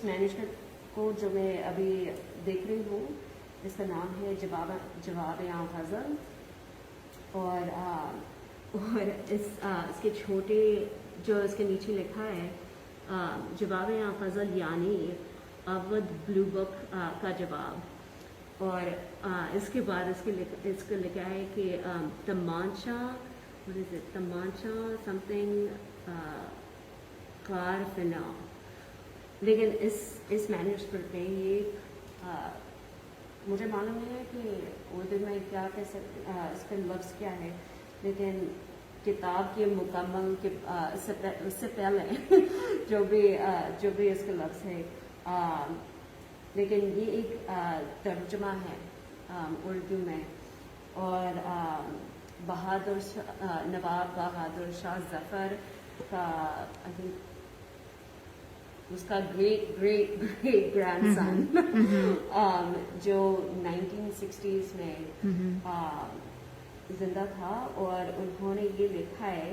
Manuscript کو جو میں ابھی دیکھ رہی ہوں اس کا نام ہے جواب غزل، اور اس کے چھوٹے جو اس کے نیچے لکھا ہے جواب غزل یعنی اودھ بلو بک کا جواب، اور اس کے بعد اس کو لکھا ہے کہ تمانچہ سم تھنگ کارفنا. لیکن اس مینوسکرپٹ میں یہ مجھے معلوم نہیں ہے کہ اردو میں کیا کہہ سکتے اس کا لفظ کیا ہے، لیکن کتاب کے مکمل اس سے پہلے جو بھی اس کا لفظ ہے، لیکن یہ ایک ترجمہ ہے اردو میں، اور نواب بہادر شاہ ظفر کا اس کا گریٹ گرینڈ سن جو 1960s میں زندہ تھا، اور انہوں نے یہ لکھا ہے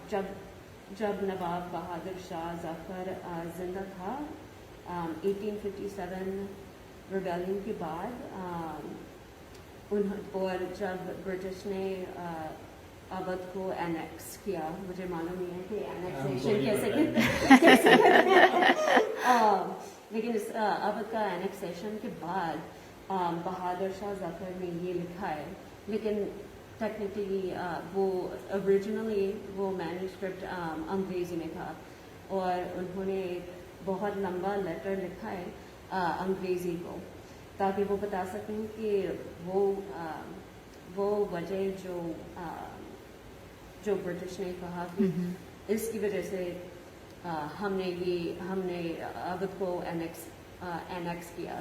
جب نواب بہادر شاہ ظفر زندہ تھا 1857 ریبیلین کے بعد، اور جب برٹش نے اودھ کو اینیکس کیا، مجھے معلوم نہیں ہے کہ اینیکسیشن کیسے لیکن اس اودھ کا اینیکسیشن کے بعد بہادر شاہ ظفر نے یہ لکھا ہے، لیکن ٹیکنیکلی وہ اوریجنلی وہ مینوسکرپٹ انگریزی میں تھا، اور انہوں نے ایک بہت لمبا لیٹر لکھا ہے انگریزی کو، تاکہ وہ بتا سکیں کہ وہ وجہ جو برٹش نے کہا کہ اس کی وجہ سے ہم نے اودھ کو اینیکس کیا.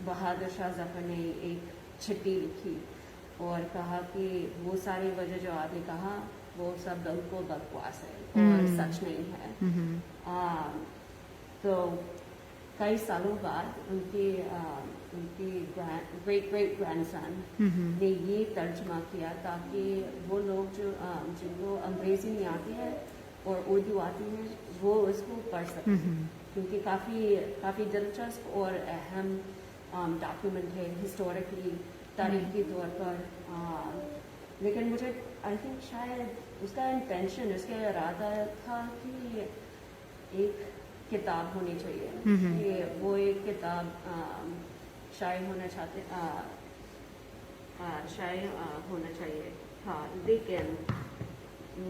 بہادر شاہ ظفر نے ایک چٹھی لکھی اور کہا کہ وہ ساری وجہ جو آپ نے کہا وہ سب بالکل بکواس ہے اور سچ نہیں ہے. تو کئی سالوں بعد ان کی گریٹ گرینڈ سن نے یہ ترجمہ کیا تاکہ وہ لوگ جن کو انگریزی نہیں آتی ہے اور اردو آتی ہے وہ اس کو پڑھ سکیں، کیونکہ کافی دلچسپ اور اہم ڈاکیومنٹ ہے ہسٹوریکلی، تاریخی طور پر. لیکن مجھے آئی تھنک شاید اس کا انٹینشن، اس کا ارادہ تھا کہ ایک کتاب ہونی چاہیے، کہ وہ ایک کتاب شائع ہونا چاہیے تھا، لیکن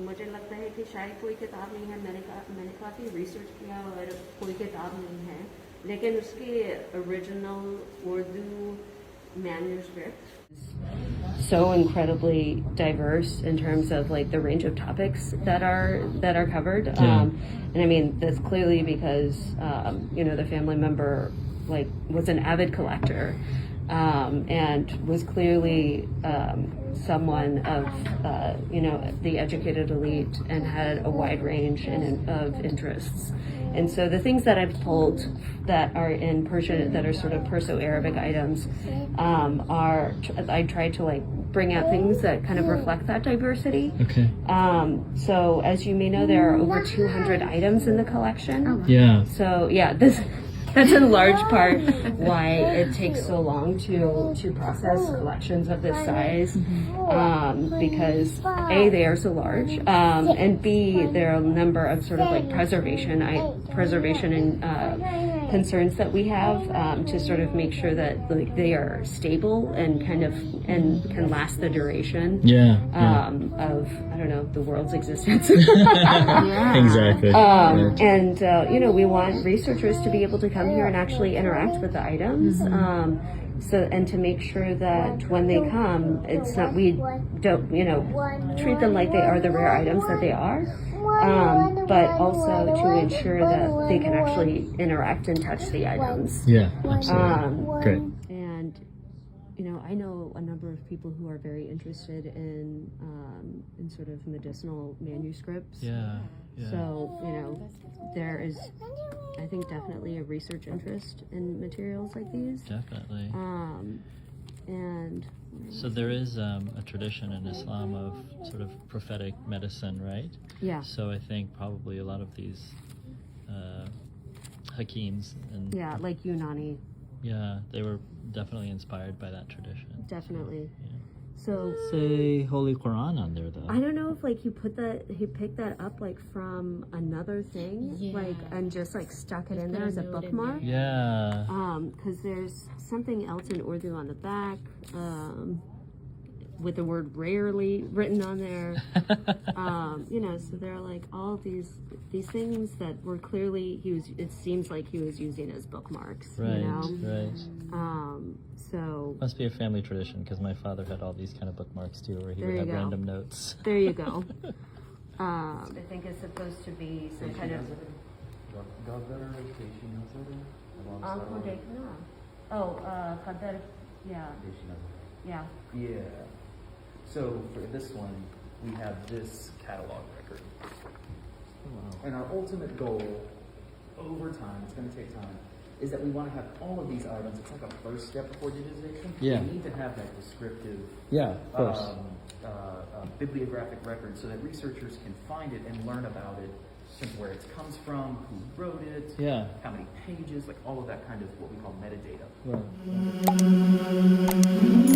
مجھے لگتا ہے کہ شاید کوئی کتاب نہیں ہے. میں نے کافی ریسرچ کیا اور کوئی کتاب نہیں ہے، لیکن اس کے original Urdu manuscript so incredibly diverse in terms of like the range of topics that are covered. And I mean that's clearly because the family member like was an avid collector and was clearly someone of the educated elite and had a wide range of interests. And so the things that I've pulled that are in Persian, that are sort of Perso-Arabic items, I tried to like bring out things that kind of reflect that diversity. Okay. So as you may know, there are over 200 items in the collection. Yeah. So yeah, that's in large part why it takes so long to process collections of this size, because A, they are so large, and B, there are a number of sort of like preservation and concerns that we have to sort of make sure that like they are stable and and can last the duration of I don't know the world's existence. Exactly. And we want researchers to be able to come here and actually interact with the items. And to make sure that when they come, it's not, we don't treat them like they are the rare items that they are, but also to ensure that they can actually interact and touch the items. Yeah, absolutely. Great. And I know a number of people who are very interested in sort of medicinal manuscripts. Yeah. So there is, I think, definitely a research interest in materials like these. Definitely. And so there is a tradition in Islam of sort of prophetic medicine, right? Yeah. So I think probably a lot of these Hakims. And Yeah, like Unani. yeah, they were definitely inspired by that tradition. Definitely. Yeah. So Say Holy Quran on there though. I don't know if like he picked that up like from another thing, like and just like stuck it in there as a bookmark. Yeah. Because there's something else in Urdu on the back, with the word rarely written on there. You know, so there are like all these things that were clearly it seems like he was using as bookmarks. Right. You know? Right. So Must be a family tradition because my father had all these kind of bookmarks too, where he would have random notes. There you go. I think it's supposed to be some kind of. Oh, Qadar. Yeah. Yeah. Yeah. So for this one, we have this catalog record. And our ultimate goal, over time, it's going to take time, is that we want to have all of these items. It's like a first step before digitization. Yeah. We need to have that descriptive bibliographic record so that researchers can find it and learn about it, where it comes from, who wrote it, how many pages, like all of that kind of what we call metadata. Right.